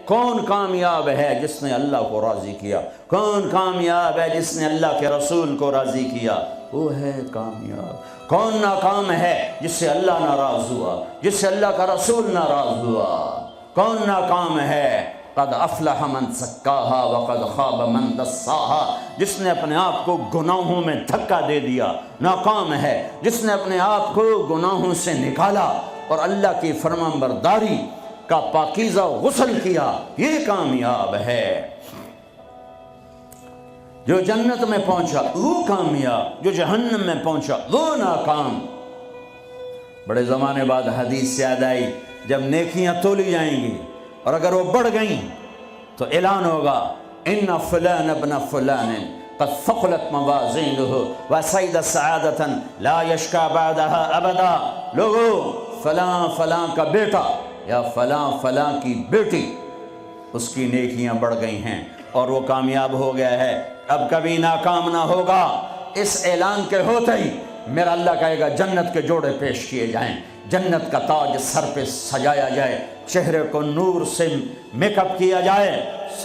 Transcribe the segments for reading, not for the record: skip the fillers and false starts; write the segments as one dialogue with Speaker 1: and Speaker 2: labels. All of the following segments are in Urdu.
Speaker 1: کون کامیاب ہے جس نے اللہ کو راضی کیا؟ کون کامیاب ہے جس نے اللہ کے رسول کو راضی کیا؟ وہ ہے کامیاب۔ کون ناکام ہے جس سے اللہ ناراض ہوا، جس سے اللہ کا رسول ناراض ہوا؟ کون ناکام ہے؟ قد افلح من زکاہا وقد خاب من دساہا، جس نے اپنے آپ کو گناہوں میں دھکا دے دیا ناکام ہے، جس نے اپنے آپ کو گناہوں سے نکالا اور اللہ کی فرمانبرداری کا پاکیزہ غسل کیا، یہ کامیاب ہے۔ جو جنت میں پہنچا وہ کامیاب، جو جہنم میں پہنچا وہ ناکام۔ بڑے زمانے بعد حدیث یاد آئی، جب نیکیاں تولی جائیں گی اور اگر وہ بڑھ گئیں تو اعلان ہوگا ان فلان ابن فلان قد ثقلت موازینہ وسعد سعادۃ لا یشکا بعدها ابدا۔ لوگو، فلاں فلاں کا بیٹا یا فلاں فلاں کی بیٹی، اس کی نیکیاں بڑھ گئی ہیں اور وہ کامیاب ہو گیا ہے، اب کبھی ناکام نہ ہوگا۔ اس اعلان کے ہوتے ہی میرا اللہ کہے گا جنت کے جوڑے پیش کیے جائیں، جنت کا تاج سر پہ سجایا جائے، چہرے کو نور سے میک اپ کیا جائے،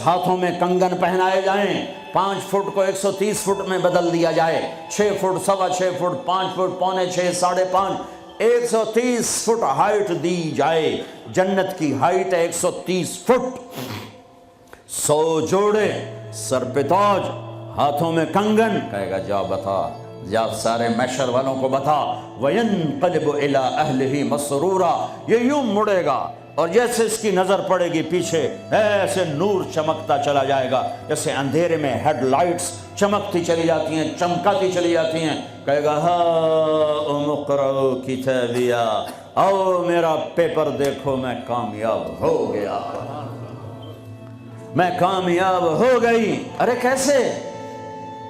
Speaker 1: ہاتھوں میں کنگن پہنائے جائیں، 5 فٹ کو 130 فٹ میں بدل دیا جائے، 6 foot, 6.25 foot, 5 foot, 5.25، 5.5، 130 foot height دی جائے۔ جنت کی ہائٹ ہے 130 فٹ۔ 100 جوڑے، سر پہ تاج، ہاتھوں میں کنگن، کہے گا جا بتا، یا سارے محشر والوں کو بتا۔ وَيَنْقَلِبُ إِلَىٰ أَهْلِهِ مَسْرُورًا، یہ یوں مڑے گا اور جیسے اس کی نظر پڑے گی پیچھے ایسے نور چمکتا چلا جائے گا، جیسے اندھیرے میں ہیڈ لائٹس چمکتی چلی جاتی ہیں، چمکاتی چلی جاتی ہیں۔ کہے گا ہاؤم اقرؤوا کتابیہ، آؤ میرا پیپر دیکھو، میں کامیاب ہو گیا، میں کامیاب ہو گئی۔ ارے کیسے؟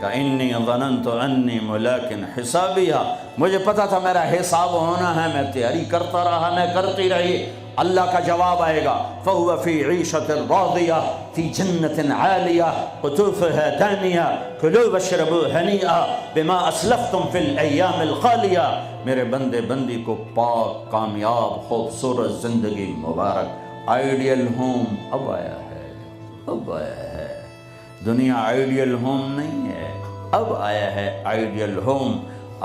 Speaker 1: انی ظننت انی ملاق حسابیہ، مجھے پتا تھا میرا حساب ہونا ہے، میں تیاری کرتا رہا، میں کرتی رہی۔ اللہ کا جواب آئے گا فَهُوَ فِي عِيشَةٍ رَاضِيَةٍ فِي جَنَّةٍ عَالِيَةٍ قُطُوفُهَا دَانِيَةٌ كُلُوا وَاشْرَبُوا هَنِيئًا بِمَا أَسْلَفْتُمْ فِي الْأَيَّامِ الْخَالِيَةِ۔ میرے بندے بندی کو پاک، کامیاب، خوبصورت زندگی مبارک۔ آئیڈیل ہوم اب آیا ہے، اب آیا ہے۔ دنیا آئیڈیل ہوم نہیں ہے، اب آیا ہے آئیڈیل ہوم۔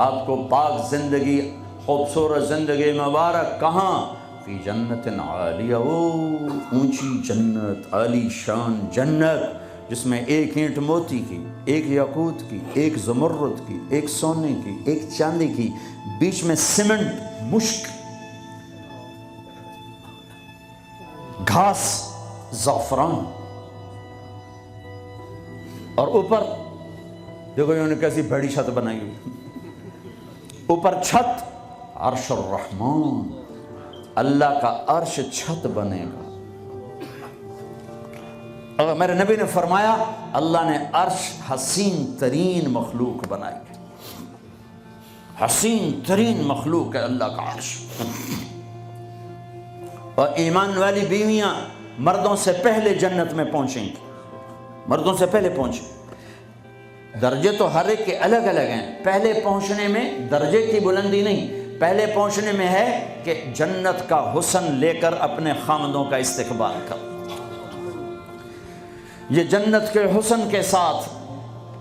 Speaker 1: آپ کو پاک زندگی، خوبصورت زندگی مبارک کہاں؟ فی جنت عالیہ، اونچی جنت، عالی شان جنت، جس میں ایک اینٹ موتی کی، ایک یاقوت کی، ایک زمرد کی، ایک سونے کی، ایک چاندی کی، بیچ میں سیمنٹ، مشک، گھاس، زعفران، اور اوپر دیکھو انہوں نے کیسی بڑی چھت بنائی ہوئی، اوپر چھت عرش الرحمن، اللہ کا عرش چھت بنے گا۔ اور میرے نبی نے فرمایا اللہ نے عرش حسین ترین مخلوق بنائی، حسین ترین مخلوق ہے اللہ کا عرش۔ اور ایمان والی بیویاں مردوں سے پہلے جنت میں پہنچیں گی، مردوں سے پہلے پہنچیں۔ درجے تو ہر ایک کے الگ الگ ہیں، پہلے پہنچنے میں درجے کی بلندی نہیں، پہلے پہنچنے میں ہے کہ جنت کا حسن لے کر اپنے خامدوں کا استقبال کر۔ یہ جنت کے حسن کے ساتھ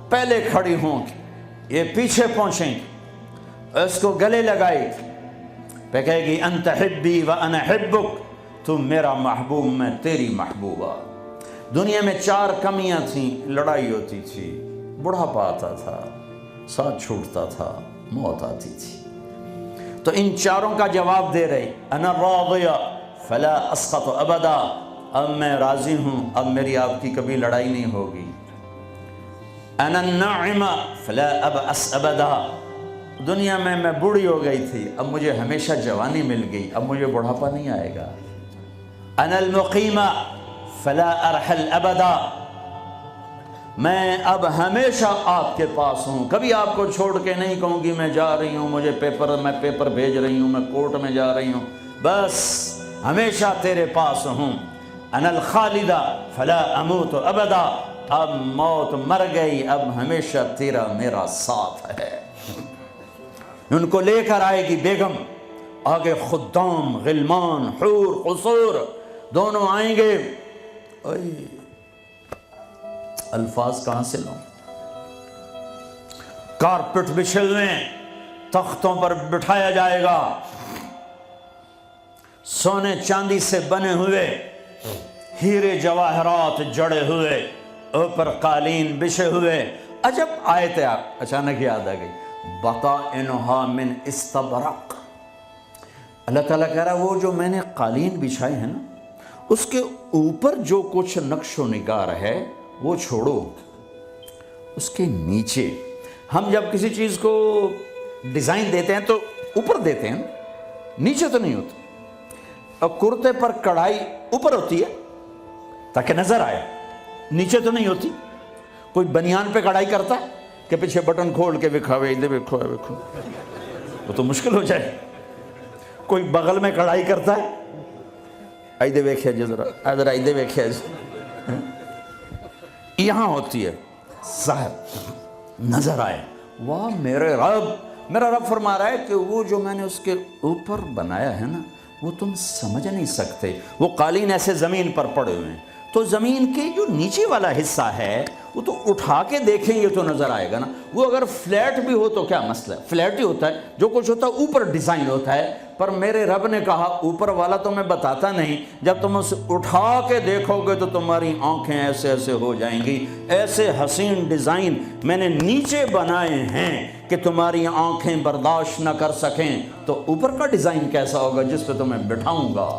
Speaker 1: پہلے کھڑی ہوں گی، یہ پیچھے پہنچیں گی، اس کو گلے لگائے گی، پہ کہے گی انت حبی و انا حبک، تم میرا محبوب میں تیری محبوبہ۔ دنیا میں 4 کمیاں تھیں، لڑائی ہوتی تھی، بڑھاپا آتا تھا، ساتھ چھوٹتا تھا، موت آتی تھی، تو ان 4 کا جواب دے رہے، انا راضیہ فلا اسقط ابدا، اب میں راضی ہوں، اب میری آپ کی کبھی لڑائی نہیں ہوگی۔ انا الناعمہ فلا ابأس ابدا، دنیا میں بوڑھی ہو گئی تھی، اب مجھے ہمیشہ جوانی مل گئی، اب مجھے بڑھاپا نہیں آئے گا۔ انا المقیمہ فلا ارحل ابدا، میں اب ہمیشہ آپ کے پاس ہوں، کبھی آپ کو چھوڑ کے نہیں کہوں گی میں جا رہی ہوں، میں پیپر بھیج رہی ہوں، میں کورٹ میں جا رہی ہوں، بس ہمیشہ تیرے پاس ہوں۔ انا الخالدہ فلا اموت ابدا، اب موت مر گئی، اب ہمیشہ تیرا میرا ساتھ ہے۔ ان کو لے کر آئے گی بیگم، آگے خدام، غلمان، حور، قصور دونوں آئیں گے اوئے الفاظ کہاں سے لوں؟ کارپٹ بچھے ہوئے ہیں، تختوں پر بٹھایا جائے گا، سونے چاندی سے بنے ہوئے، ہیرے جواہرات جڑے ہوئے، اوپر قالین بچھے ہوئے۔ عجب آیت ہے، اچانک یاد آ گئی، بطائنها من استبرق۔ اللہ تعالیٰ کہہ رہا وہ جو میں نے قالین بچھائے ہیں نا، اس کے اوپر جو کچھ نقش و نگار ہے وہ چھوڑو، اس کے نیچے ہم جب کسی چیز کو ڈیزائن دیتے ہیں تو اوپر دیتے ہیں، نیچے تو نہیں ہوتا۔ اور کرتے پر کڑھائی اوپر ہوتی ہے تاکہ نظر آئے، نیچے تو نہیں ہوتی۔ کوئی بنیان پہ کڑھائی کرتا ہے کہ پیچھے بٹن کھول کے دکھاوے ادھر دیکھو دیکھو، وہ تو مشکل ہو جائے۔ کوئی بغل میں کڑھائی کرتا ہے، ایدے ویکھیا جی ذرا، ادھر ایدے ویکھیا جی، یہاں ہوتی ہے ظاہر نظر آئے۔ واہ میرے رب، میرا رب فرما رہا ہے کہ وہ جو میں نے اس کے اوپر بنایا ہے نا وہ تم سمجھ نہیں سکتے۔ وہ قالین ایسے زمین پر پڑے ہوئے ہیں، تو زمین کے جو نیچے والا حصہ ہے وہ تو اٹھا کے دیکھیں گے تو نظر آئے گا نا۔ وہ اگر فلیٹ بھی ہو تو کیا مسئلہ ہے، فلیٹ ہی ہوتا ہے، جو کچھ ہوتا ہے اوپر ڈیزائن ہوتا ہے۔ پر میرے رب نے کہا اوپر والا تو میں بتاتا نہیں، جب تم اسے اٹھا کے دیکھو گے تو تمہاری آنکھیں ایسے ایسے ہو جائیں گی۔ ایسے حسین ڈیزائن میں نے نیچے بنائے ہیں کہ تمہاری آنکھیں برداشت نہ کر سکیں، تو اوپر کا ڈیزائن کیسا ہوگا جس پہ تمہیں بٹھاؤں گا،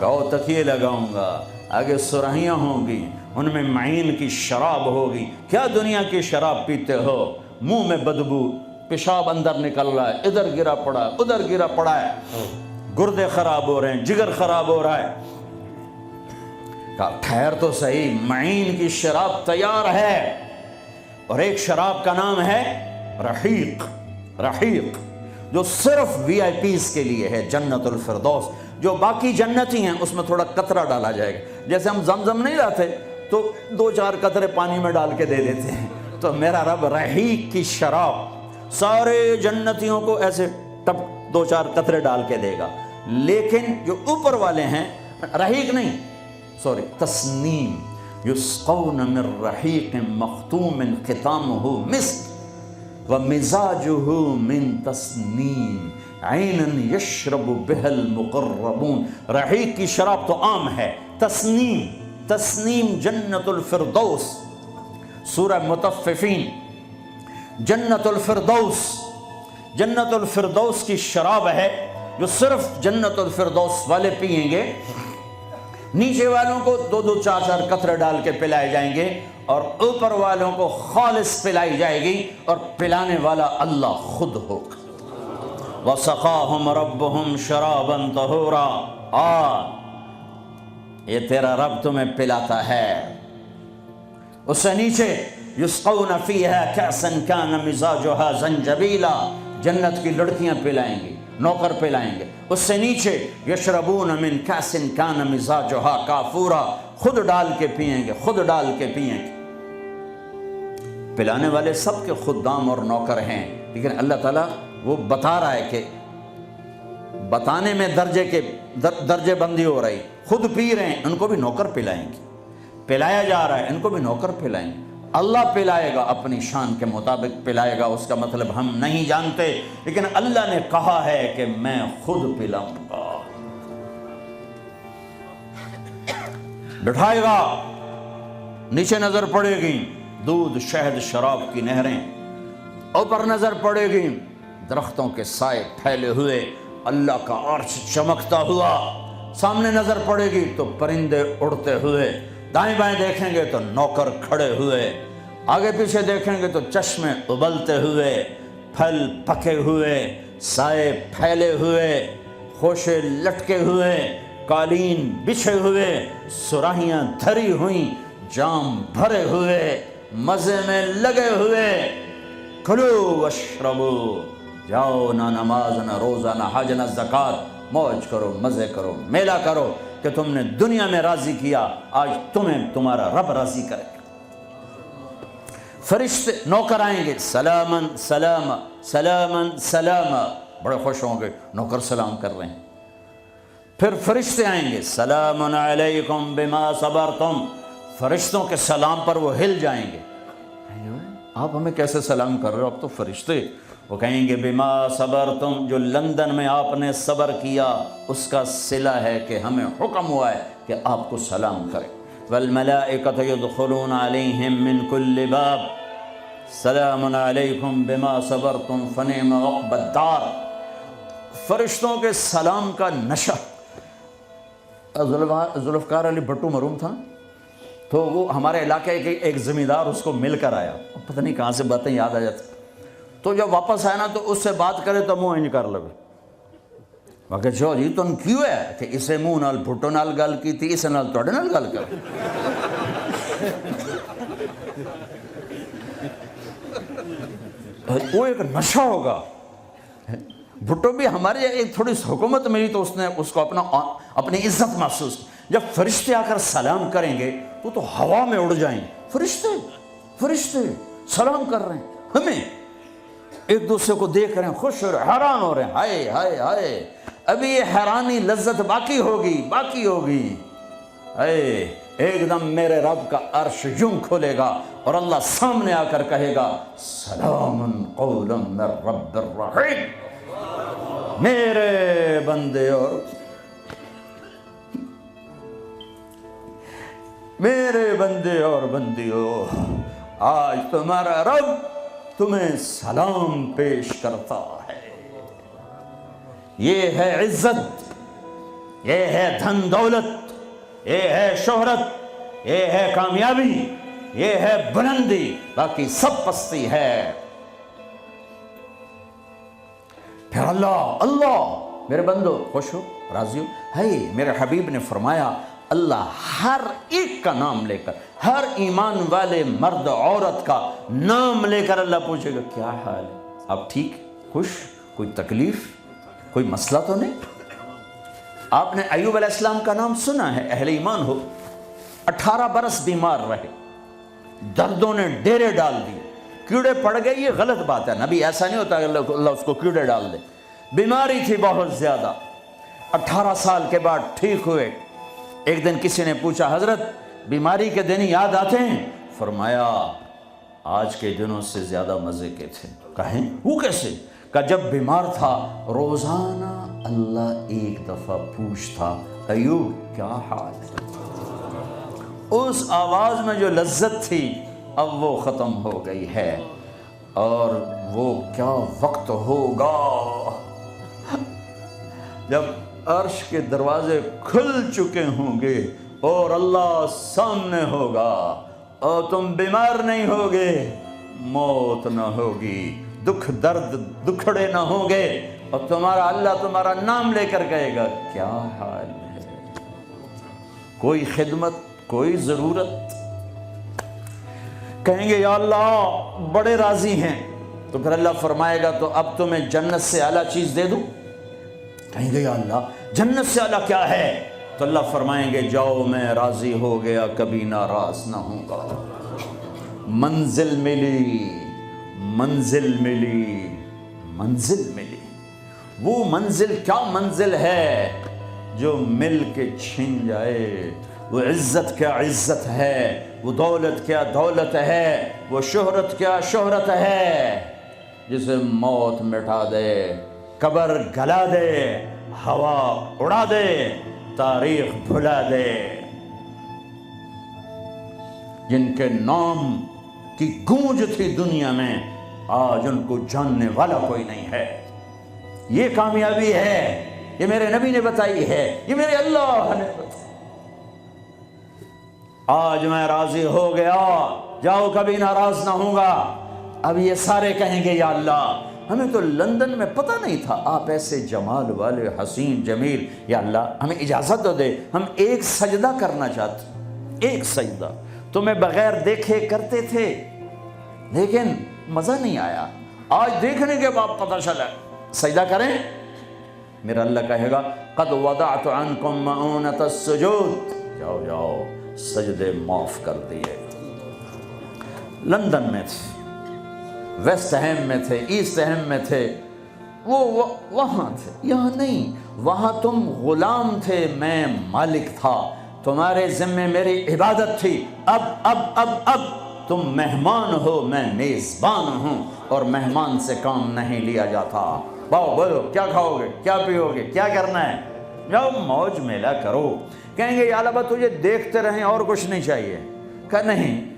Speaker 1: گاؤ تکیے لگاؤں گا، آگے سرہیاں ہوں گی، ان میں معین کی شراب ہوگی۔ کیا دنیا کی شراب پیتے ہو، منہ میں بدبو، پیشاب اندر نکل رہا ہے، ادھر گرا پڑا ہے، ادھر گرا پڑا ہے، گردے خراب ہو رہے ہیں، جگر خراب ہو رہا ہے۔ کہا ٹھہر تو صحیح، معین کی شراب تیار ہے، اور ایک شراب کا نام ہے رحیق۔ رحیق جو صرف وی آئی پیز کے لیے ہے، جنت الفردوس۔ جو باقی جنتی ہیں اس میں تھوڑا قطرہ ڈالا جائے گا، جیسے ہم زمزم نہیں لاتے تو 2-4 قطرے پانی میں ڈال کے دے دیتے ہیں، تو میرا رب رحیق کی شراب سارے جنتیوں کو ایسے ٹپ 2-4 قطرے ڈال کے دے گا۔ لیکن جو اوپر والے ہیں رحیق نہیں، سوری تسنیم، یسقون من رحیق مختوم ختامہ مسک ومزاجہ من تسنیم عیناً یشرب بها المقربون۔ رحیق کی شراب تو عام ہے، تسنیم، تسنیم جنت الفردوس، سورہ مطففین، جنت الفردوس، جنت الفردوس کی شراب ہے جو صرف جنت الفردوس والے پئیں گے۔ نیچے والوں کو 2-2 4-4 قطرے ڈال کے پلائے جائیں گے، اور اوپر والوں کو خالص پلائی جائے گی، اور پلانے والا اللہ خود ہوگا۔ وَسَقَاهُمْ رَبُّهُمْ شَرَابًا طَهُورًا۔ یہ تیرا رب تمہیں پلاتا ہے۔ اس سے نیچے یسقون فیہا کأسا کان مزاجہا زنجبیلا، جنت کی لڑکیاں پلائیں گی، نوکر پلائیں گے۔ اس سے نیچے یشربون من کأس کان مزاجہا کافورا، خود ڈال کے پئیں گے، خود ڈال کے پئیں گے۔ پلانے والے سب کے خدام اور نوکر ہیں، لیکن اللہ تعالیٰ وہ بتا رہا ہے کہ بتانے میں درجے بندی ہو رہی، خود پی رہے ہیں ان کو بھی نوکر پلائیں گے، پلایا جا رہا ہے ان کو بھی نوکر پلائیں گے۔ اللہ پلائے گا، اپنی شان کے مطابق پلائے گا، اس کا مطلب ہم نہیں جانتے، لیکن اللہ نے کہا ہے کہ میں خود پلاؤں گا۔ بٹھائے گا، نیچے نظر پڑے گی دودھ شہد شراب کی نہریں، اوپر نظر پڑے گی درختوں کے سائے پھیلے ہوئے، اللہ کا عرش چمکتا ہوا، سامنے نظر پڑے گی تو پرندے اڑتے ہوئے، دائیں بائیں دیکھیں گے تو نوکر کھڑے ہوئے، آگے پیچھے دیکھیں گے تو چشمے ابلتے ہوئے، پھل پکے ہوئے، سائے پھیلے ہوئے، خوشے لٹکے ہوئے، قالین بچھے ہوئے، سراہیاں دھری ہوئیں، جام بھرے ہوئے، مزے میں لگے ہوئے۔ کھلو واشربو، جاؤ، نہ نماز نہ روزہ نہ حج نہ زکوٰۃ، موج کرو، مزے کرو، میلہ کرو کہ تم نے دنیا میں راضی کیا، آج تمہیں تمہارا رب راضی کرے گا۔ فرشتے نوکر آئیں گے، سلامن سلام سلامن سلام، بڑے خوش ہوں گے، نوکر سلام کر رہے ہیں۔ پھر فرشتے آئیں گے، سلام علیکم بما صبرتم، فرشتوں کے سلام پر وہ ہل جائیں گے، آپ ہمیں کیسے سلام کر رہے ہو، اب تو فرشتے، وہ کہیں گے بما صبرتم، جو لندن میں آپ نے صبر کیا اس کا صلہ ہے کہ ہمیں حکم ہوا ہے کہ آپ کو سلام کریں۔ والملائکۃ یدخلون علیہم من کل باب سلام علیکم بما صبرتم فنعم عقبی الدار۔ فرشتوں کے سلام کا نشہ، ذوالفقار علی بھٹو مرحوم تھا، تو وہ ہمارے علاقے کے ایک زمیندار اس کو مل کر آیا، پتہ نہیں کہاں سے باتیں یاد آ جاتی، تو جب واپس آیا نا تو اس سے بات کرے تو منہ انج کر لگے، باقی چو جی تم کیوں ہے کہ اسے منہ نال بھٹو نال گل کی تھی، اسے نال توڑے نال گل کر، وہ ایک نشہ ہوگا۔ بھٹو بھی ہمارے ایک تھوڑی سی حکومت ملی تو اس نے اس کو اپنی عزت محسوس کی۔ جب فرشتے آ کر سلام کریں گے تو ہوا میں اڑ جائیں، فرشتے سلام کر رہے ہیں، ہمیں ایک دوسرے کو دیکھ رہے ہیں، خوش ہو رہے ہیں، حیران ہو رہے ہیں، ہائے ہائے ہائے، ابھی یہ حیرانی لذت باقی ہوگی، ہائے ایک دم میرے رب کا عرش یوں کھولے گا اور اللہ سامنے آ کر کہے گا سلام قولا من رب الرحیم، میرے بندے اور بندیوں، آج تمہارا رب تمہیں سلام پیش کرتا ہے۔ یہ ہے عزت، یہ ہے دھن دولت، یہ ہے شہرت، یہ ہے کامیابی، یہ ہے بلندی، باقی سب پستی ہے۔ پھر اللہ میرے بندو خوش ہو، راضی ہو، ہے میرے حبیب نے فرمایا اللہ ہر ایک کا نام لے کر، ہر ایمان والے مرد عورت کا نام لے کر اللہ پوچھے گا کیا حال ہے، آپ ٹھیک، خوش، کوئی تکلیف، کوئی مسئلہ تو نہیں؟ آپ نے ایوب علیہ السلام کا نام سنا ہے، اہل ایمان ہو، 18 برس بیمار رہے، دردوں نے ڈیرے ڈال دیے، کیڑے پڑ گئے، یہ غلط بات ہے، نبی ایسا نہیں ہوتا کہ اللہ اس کو کیڑے ڈال دے، بیماری تھی بہت زیادہ، 18 سال کے بعد ٹھیک ہوئے۔ ایک دن کسی نے پوچھا حضرت بیماری کے دن یاد آتے ہیں؟ فرمایا آج کے دنوں سے زیادہ مزے کے تھے۔ کہیں وہ کیسے؟ کہ جب بیمار تھا روزانہ اللہ ایک دفعہ پوچھتا ایوب کیا حال ہے، اس آواز میں جو لذت تھی اب وہ ختم ہو گئی ہے، اور وہ کیا وقت ہوگا جب عرش کے دروازے کھل چکے ہوں گے اور اللہ سامنے ہوگا اور تم بیمار نہیں ہوگے، موت نہ ہوگی، دکھ درد دکھڑے نہ ہوں گے، اور اللہ تمہارا نام لے کر کہے گا کیا حال ہے، کوئی خدمت، کوئی ضرورت، کہیں گے یا اللہ بڑے راضی ہیں، تو پھر اللہ فرمائے گا تو اب تمہیں جنت سے اعلیٰ چیز دے دوں؟ کہیں گے یا اللہ جنت سے اعلیٰ کیا ہے؟ تو اللہ فرمائیں گے جاؤ میں راضی ہو گیا، کبھی ناراض نہ ہوں گا، منزل ملی، وہ منزل کیا منزل ہے جو مل کے چھن جائے، وہ عزت کیا عزت ہے، وہ دولت کیا دولت ہے، وہ شہرت کیا شہرت ہے، جسے موت مٹا دے، قبر گلا دے، ہوا اڑا دے، تاریخ بھلا دے، جن کے نام کی گونج تھی دنیا میں آج ان کو جاننے والا کوئی نہیں ہے۔ یہ کامیابی ہے، یہ میرے نبی نے بتائی ہے، یہ میرے اللہ نے بتائی۔ آج میں راضی ہو گیا، جاؤ کبھی ناراض نہ ہوں گا۔ اب یہ سارے کہیں گے یا اللہ ہمیں تو لندن میں پتہ نہیں تھا آپ ایسے جمال والے حسین جمیل، یا اللہ ہمیں اجازت تو دے، ہم ایک سجدہ کرنا چاہتے، ایک سجدہ تمہیں بغیر دیکھے کرتے تھے لیکن مزہ نہیں آیا، آج دیکھنے کے بعد پتہ چلا، سجدہ کریں؟ میرا اللہ کہے گا قد وضعت عنکم مؤونۃ السجود، جاؤ جاؤ سجدے معاف کر دیے۔ لندن میں تھے، ویسٹ ہیم میں تھے، ایسٹ ہیم میں تھے، وہ وہاں تھے، یہاں نہیں۔ وہاں تم غلام تھے، میں مالک تھا، تمہارے ذمے میری عبادت تھی۔ اب تم مہمان ہو، میں میزبان ہوں، اور مہمان سے کام نہیں لیا جاتا۔ باؤ بولو کیا کھاؤ گے، کیا پیو گے، کیا کرنا ہے، جاؤ موج میلہ کرو۔ کہیں گے یا اللہ تجھے دیکھتے رہیں اور کچھ نہیں چاہیے؟ کہ نہیں،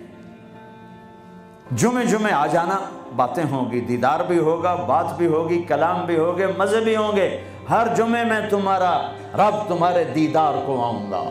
Speaker 1: جمعے آ جانا، باتیں ہوں گی، دیدار بھی ہوگا، بات بھی ہوگی، کلام بھی ہوگے، مزے بھی ہوں گے۔ ہر جمعے میں تمہارا رب تمہارے دیدار کو آؤں گا۔